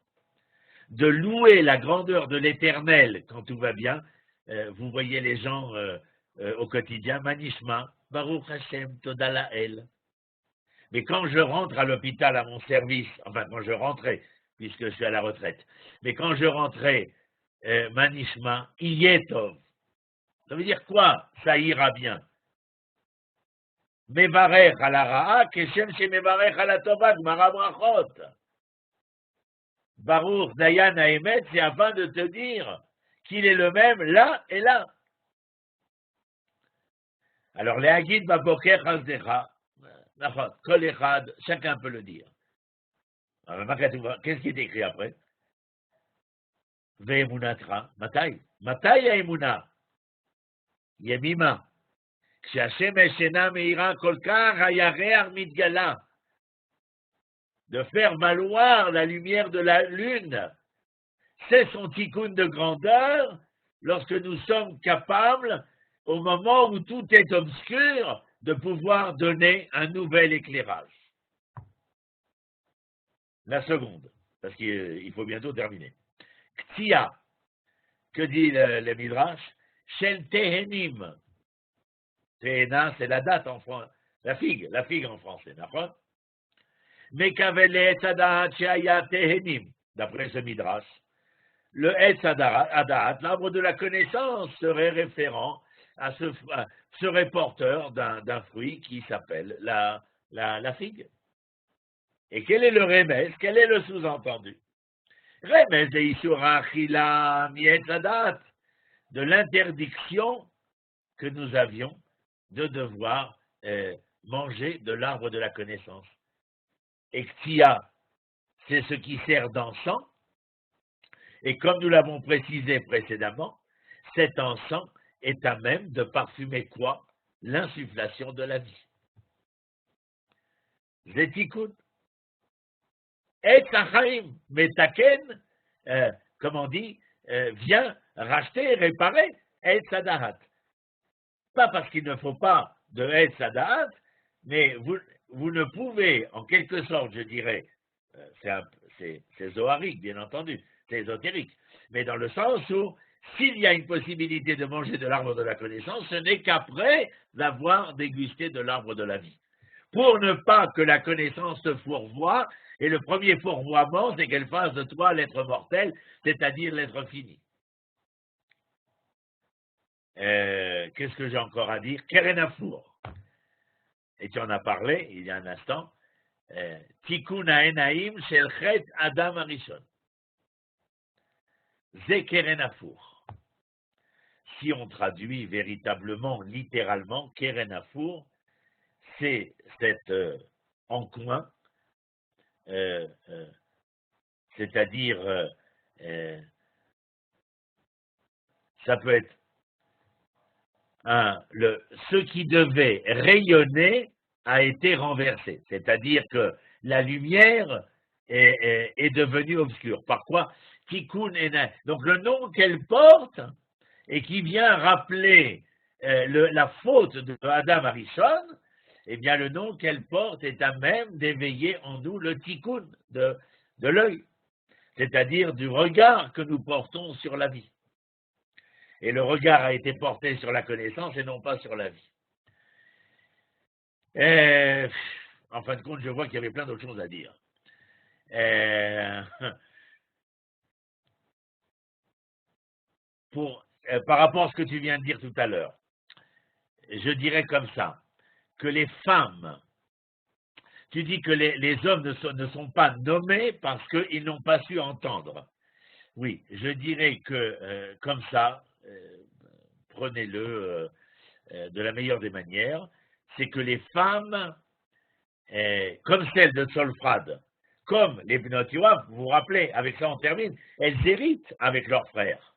De louer la grandeur de l'Éternel quand tout va bien, vous voyez les gens au quotidien, Manishma, Baruch Hashem, Toda Lael. Mais quand je rentre à l'hôpital à mon service, enfin quand je rentrais, puisque je suis à la retraite, mais quand je rentrais, Manishma, Iyetov. Ça veut dire quoi? Ça ira bien. Mevarech à la ra'a, keshem she mevarech à la tova, gmara brachot. Baruch Dayan Haemet, c'est afin de te dire qu'il est le même là et là. Alors, les Hagid Baboker Chazdecha, Kol Echad, chacun peut le dire. Qu'est-ce qui est écrit après? Ve'emunatra, Matai. Matai Emuna. Yemima. Kshe'Hashem Eshena Meira Kolkar Hayareach Mitgala. De faire valoir la lumière de la lune. C'est son tikkun de grandeur lorsque nous sommes capables, au moment où tout est obscur, de pouvoir donner un nouvel éclairage. La seconde, parce qu'il faut bientôt terminer. Ktia, que dit le Midrash? Shel Tehenim. Tehena, c'est la date en français, la figue en français, d'accord? Mekavele Etzadat Sheaya Tehenim, d'après ce Midrash. Le Etzadat, l'arbre de la connaissance, serait référent à serait porteur d'un fruit qui s'appelle la figue. Et quel est le remède? Quel est le sous-entendu? Remède de Isura Achila Mietzadat, de l'interdiction que nous avions de devoir manger de l'arbre de la connaissance. Et Ktia, c'est ce qui sert d'encens, et comme nous l'avons précisé précédemment, cet encens est à même de parfumer quoi? L'insufflation de la vie. Zetikun. Et Sachaim, Metaken, comme on dit, vient racheter et réparer Et Sadahat. Pas parce qu'il ne faut pas de Et Sadahat, mais vous ne pouvez, en quelque sorte, je dirais, c'est zoharique, bien entendu, c'est ésotérique, mais dans le sens où, s'il y a une possibilité de manger de l'arbre de la connaissance, ce n'est qu'après l'avoir dégusté de l'arbre de la vie. Pour ne pas que la connaissance se fourvoie, et le premier fourvoiement, c'est qu'elle fasse de toi l'être mortel, c'est-à-dire l'être fini. Qu'est-ce que j'ai encore à dire? Kerenafour. Et tu en as parlé il y a un instant. Tikkun ha'enaim shel chet Adam Harishon. Ze Kerenafour. Si on traduit véritablement, littéralement, Kerenafour, c'est cet encoin, c'est-à-dire, ça peut être ce qui devait rayonner a été renversé, c'est-à-dire que la lumière est devenue obscure. Par quoi? Tikkun Ena. Donc le nom qu'elle porte et qui vient rappeler la faute de Adam Harishon, eh bien le nom qu'elle porte est à même d'éveiller en nous le tikkun de l'œil, c'est-à-dire du regard que nous portons sur la vie. Et le regard a été porté sur la connaissance et non pas sur la vie. En fin de compte, je vois qu'il y avait plein d'autres choses à dire. Par rapport à ce que tu viens de dire tout à l'heure, je dirais comme ça, que les femmes, tu dis que les hommes ne sont pas nommés parce qu'ils n'ont pas su entendre. Oui, je dirais que comme ça, prenez-le de la meilleure des manières, c'est que les femmes, comme celle de Solfrad, comme les Bnot Yoav, vous vous rappelez, avec ça on termine, elles héritent avec leurs frères.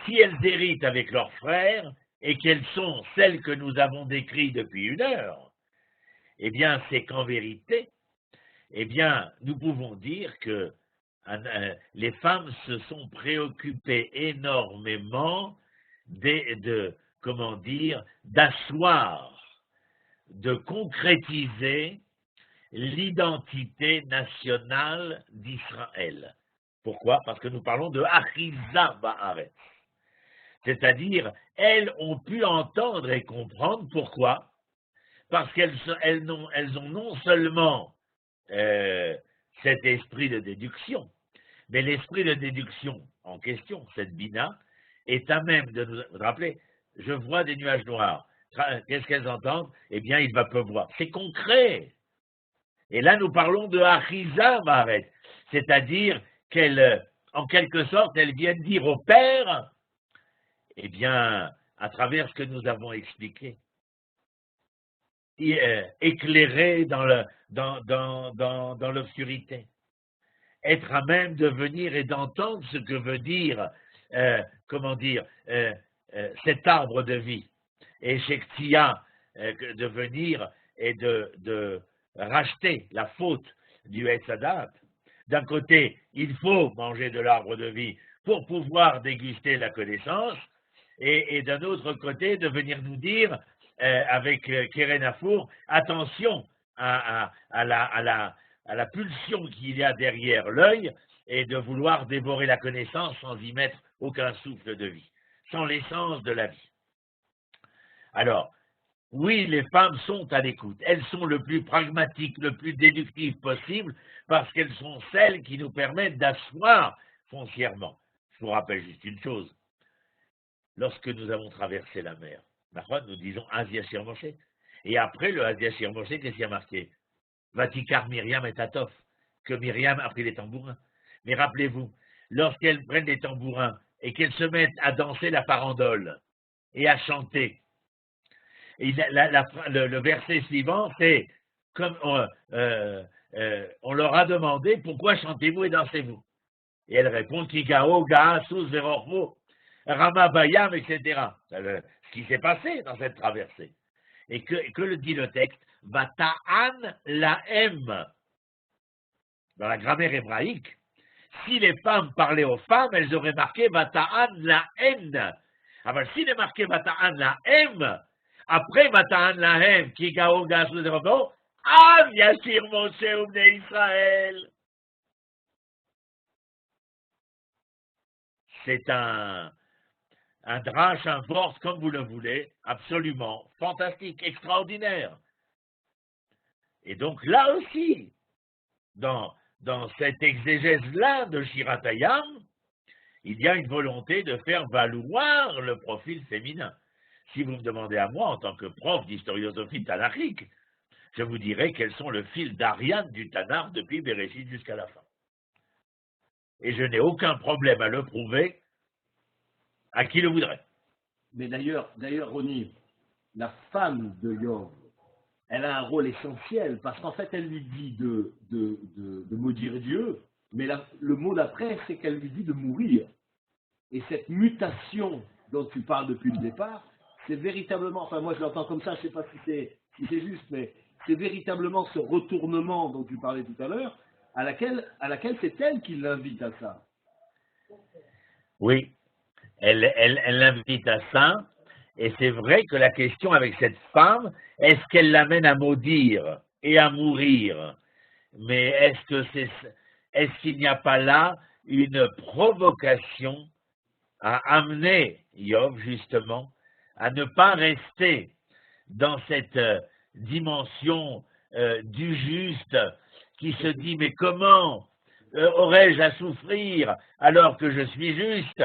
Si elles héritent avec leurs frères, et qu'elles sont celles que nous avons décrites depuis 1 heure, eh bien c'est qu'en vérité, eh bien, nous pouvons dire que les femmes se sont préoccupées énormément d'asseoir, de concrétiser l'identité nationale d'Israël. Pourquoi? Parce que nous parlons de Achiza Ba'aretz. C'est-à-dire, elles ont pu entendre et comprendre pourquoi. Parce qu'elles ont non seulement cet esprit de déduction, mais l'esprit de déduction en question, cette bina, est à même de nous rappeler, je vois des nuages noirs. Qu'est-ce qu'elles entendent? Eh bien, il va pleuvoir. C'est concret. Et là, nous parlons de Achiza Ba'aretz, c'est-à-dire qu'elles, en quelque sorte, elles viennent dire au Père, eh bien, à travers ce que nous avons expliqué, éclairé dans l'obscurité, être à même de venir et d'entendre ce que veut dire, cet arbre de vie, et Shektia, de venir et de racheter la faute du Etzadat. D'un côté, il faut manger de l'arbre de vie pour pouvoir déguster la connaissance, et d'un autre côté, de venir nous dire, avec Keren Afour, attention à la pulsion qu'il y a derrière l'œil, et de vouloir dévorer la connaissance sans y mettre aucun souffle de vie, sans l'essence de la vie. Alors, oui, les femmes sont à l'écoute. Elles sont le plus pragmatiques, le plus déductives possible, parce qu'elles sont celles qui nous permettent d'asseoir foncièrement. Je vous rappelle juste une chose. Lorsque nous avons traversé la mer, nous disons Azia Shir Moshe. Et après le Azia Shir Moshe, qu'est-ce qu'il y a marqué? Vatikar Myriam et Tatof, que Myriam a pris les tambourins. Mais rappelez-vous, lorsqu'elles prennent les tambourins et qu'elles se mettent à danser la farandole et à chanter, et le verset suivant, c'est comme on leur a demandé pourquoi chantez-vous et dansez-vous. Et elles répondent Kigao, Gaa, Sous, Verormo, Rama Bayam, etc. Ce qui s'est passé dans cette traversée. Et que le dit le texte? Vata'an lahem. Dans la grammaire hébraïque, si les femmes parlaient aux femmes, elles auraient marqué Vata'an lahem. Alors s'il est marqué Vata'an lahem, après Vata'an lahem, Kigao, Gaa, Sous, Verormo, Av Yashir Moshe Ubnei Israël. C'est un drache, un force, comme vous le voulez, absolument fantastique, extraordinaire. Et donc là aussi, dans cette exégèse-là de Shiratayam, il y a une volonté de faire valoir le profil féminin. Si vous me demandez à moi, en tant que prof d'historiosophie tanachique, je vous dirais quels sont le fil d'Ariane du Tanar depuis Bereshit jusqu'à la fin. Et je n'ai aucun problème à le prouver à qui le voudrait. Mais d'ailleurs, Ronnie, la femme de Yov, elle a un rôle essentiel, parce qu'en fait, elle lui dit de maudire Dieu, mais le mot d'après, c'est qu'elle lui dit de mourir. Et cette mutation dont tu parles depuis le départ, c'est véritablement, enfin moi je l'entends comme ça, je ne sais pas si c'est juste, mais c'est véritablement ce retournement dont tu parlais tout à l'heure, à laquelle c'est elle qui l'invite à ça. Oui, elle l'invite à ça, et c'est vrai que la question avec cette femme, est-ce qu'elle l'amène à maudire et à mourir? Mais est-ce qu'il n'y a pas là une provocation à amener Yov, justement, à ne pas rester dans cette dimension du juste qui se dit, mais comment aurais-je à souffrir alors que je suis juste,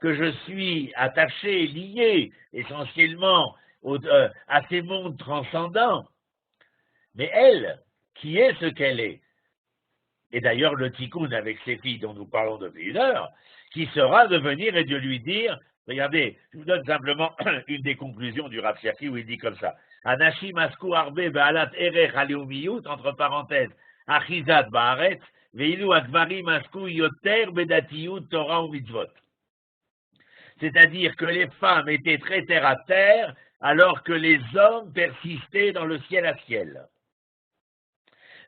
que je suis attaché, lié essentiellement à ces mondes transcendants? Mais elle, qui est ce qu'elle est, et d'ailleurs le tikkun avec ses filles dont nous parlons depuis une heure, qui sera de venir et de lui dire, regardez, je vous donne simplement une des conclusions du Rav Shaki où il dit comme ça, Anashim asku arbe ba'alat erech haleumiyut, entre parenthèses, achizat ba'aretz, veilu akvarim asku yoter bedatiyut Torah ou mitzvot. C'est-à-dire que les femmes étaient très terre à terre, alors que les hommes persistaient dans le ciel à ciel.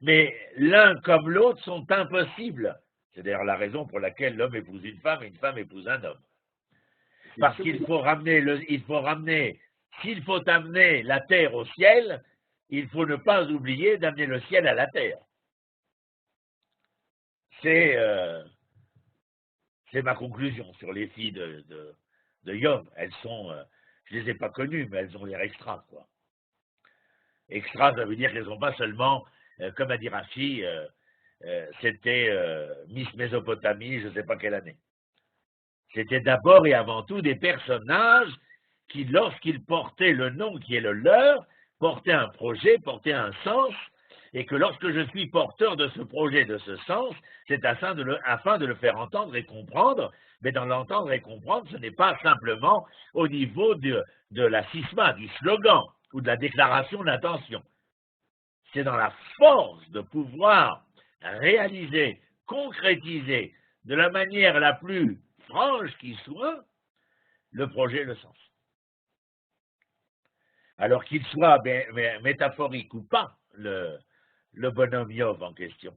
Mais l'un comme l'autre sont impossibles. C'est d'ailleurs la raison pour laquelle l'homme épouse une femme et une femme épouse un homme. Parce qu'il faut ramener, s'il faut amener la terre au ciel, il faut ne pas oublier d'amener le ciel à la terre. C'est ma conclusion sur les filles de Yov. Elles sont, je ne les ai pas connues, mais elles ont l'air extra, quoi. Extra, ça veut dire qu'elles ne sont pas seulement, comme a dit Rachi, c'était Miss Mésopotamie, je ne sais pas quelle année. C'était d'abord et avant tout des personnages qui, lorsqu'ils portaient le nom qui est le leur, portaient un projet, portaient un sens, et que lorsque je suis porteur de ce projet, de ce sens, c'est afin de le faire entendre et comprendre, mais dans l'entendre et comprendre, ce n'est pas simplement au niveau de la sisma, du slogan, ou de la déclaration d'intention. C'est dans la force de pouvoir réaliser, concrétiser, de la manière la plus franche qui soit, le projet, le sens. Alors qu'il soit métaphorique ou pas, le bonhomme Yov en question.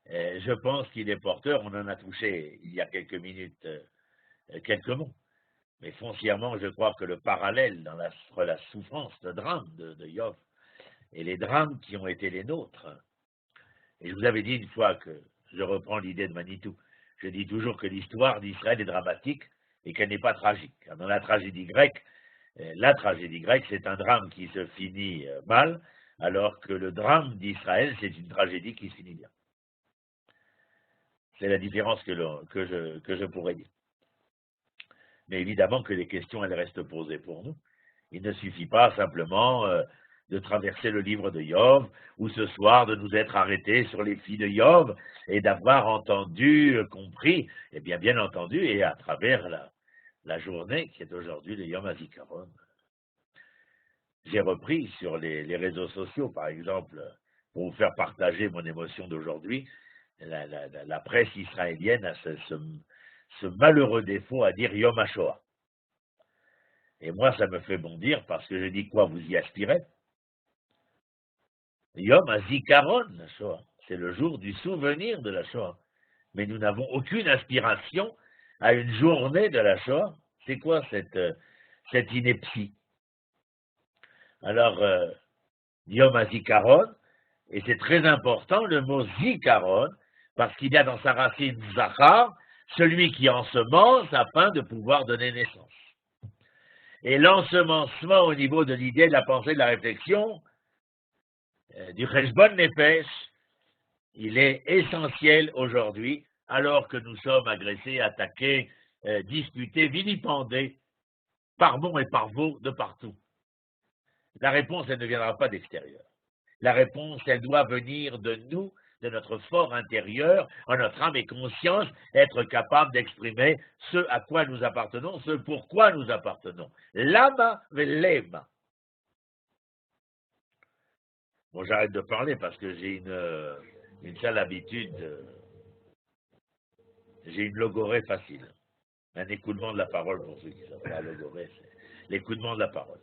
Je pense qu'il est porteur, on en a touché il y a quelques minutes, quelques mots. Mais foncièrement, je crois que le parallèle entre la souffrance, le drame de Yov et les drames qui ont été les nôtres. Et je vous avais dit une fois que je reprends l'idée de Manitou. Je dis toujours que l'histoire d'Israël est dramatique et qu'elle n'est pas tragique. Dans la tragédie grecque, c'est un drame qui se finit mal, alors que le drame d'Israël, c'est une tragédie qui se finit bien. C'est la différence que je pourrais dire. Mais évidemment que les questions, elles restent posées pour nous. Il ne suffit pas simplement de traverser le livre de Yov, ou ce soir de nous être arrêtés sur les filles de Yov, et d'avoir entendu, compris, et bien entendu, et à travers la journée qui est aujourd'hui le Yom HaZikaron. J'ai repris sur les réseaux sociaux, par exemple, pour vous faire partager mon émotion d'aujourd'hui, la presse israélienne a ce malheureux défaut à dire Yom HaShoah. Et moi, ça me fait bondir parce que je dis quoi, vous y aspirez? Yom HaZikaron, la Shoah, c'est le jour du souvenir de la Shoah. Mais nous n'avons aucune aspiration à une journée de la Shoah. C'est quoi cette ineptie? Alors, Yom HaZikaron, et c'est très important le mot Zikaron, parce qu'il y a dans sa racine Zachar, celui qui ensemence afin de pouvoir donner naissance. Et l'ensemencement au niveau de l'idée, de la pensée, de la réflexion, du Cheshbon Nefesh, il est essentiel aujourd'hui, alors que nous sommes agressés, attaqués, disputés, vilipendés, par bon et par beau, de partout. La réponse, elle ne viendra pas d'extérieur. La réponse, elle doit venir de nous, de notre fort intérieur, en notre âme et conscience, être capable d'exprimer ce à quoi nous appartenons, ce pourquoi nous appartenons. Lama velema. Bon, j'arrête de parler parce que j'ai une sale habitude, j'ai une logorée facile. Un écoulement de la parole pour ceux qui savent pas, logorée, c'est l'écoulement de la parole.